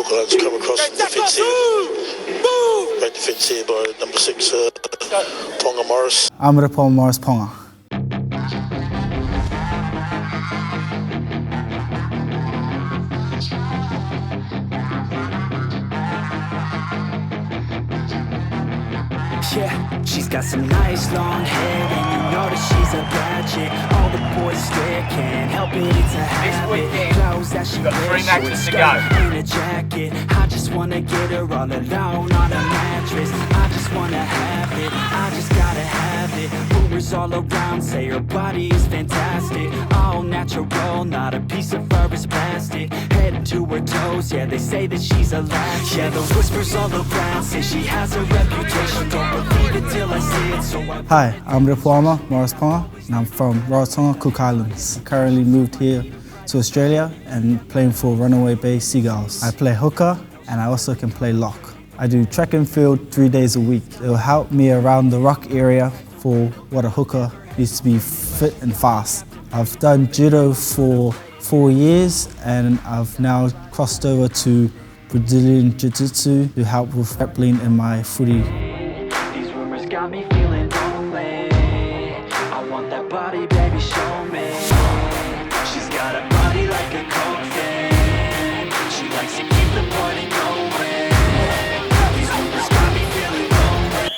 Falklands come across from defensive, great defensive by number 6, Ponga Morris. Amarapong Morris Ponga. Yeah, she's got some nice long hair, and you know that she's a bad chick. All the boys stare, can't help it, it's a habit. Clothes that she wears, short skirt and a jacket. I just wanna get her all alone on a mattress. I just wanna have it, I just gotta have it. Rumors all around say her body is fantastic. All natural, not a piece of fur is plastic. Head to her toes, yeah, they say that she's a latch. Yeah, the whispers all around say she has a reputation. Don't believe it till I see it, so Hi, I'm Amarapong Morris Ponga, and I'm from Rarotonga, Cook Islands. I currently moved here to Australia and playing for Runaway Bay Seagulls. I play hooker and I also can play lock. I do track and field 3 days a week. It will help me around the ruck area for what a hooker needs to be fit and fast. I've done judo for 4 years and I've now crossed over to Brazilian Jiu-Jitsu to help with grappling in my footy. these rumors got me feeling lonely. I want that body, baby, show me. She's got a body like a coke fan. She likes to keep the party going. These rumors got me feeling lonely.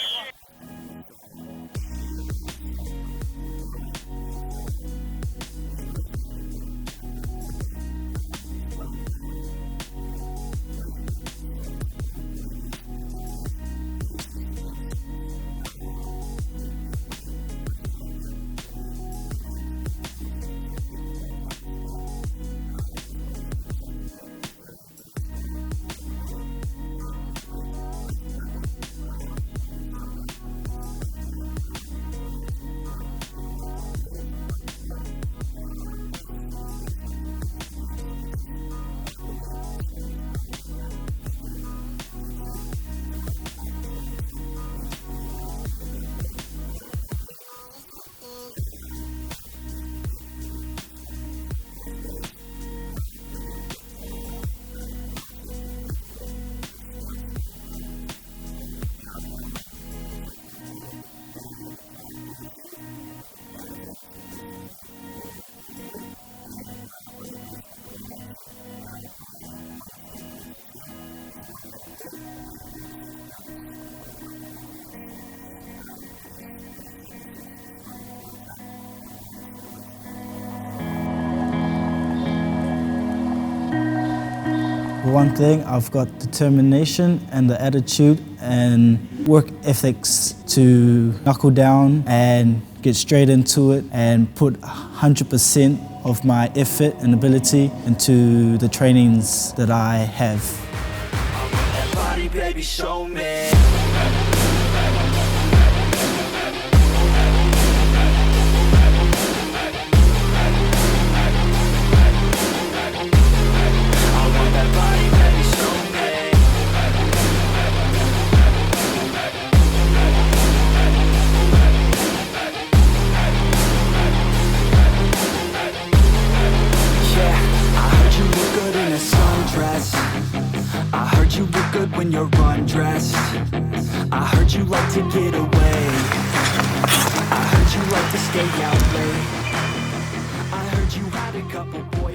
One thing, I've got determination and the attitude and work ethics to knuckle down and get straight into it and put 100% of my effort and ability into the trainings that I have. That body, baby, show me. I heard you look good when you're undressed. I heard you like to get away. I heard you like to stay out late. I heard you had a couple boys.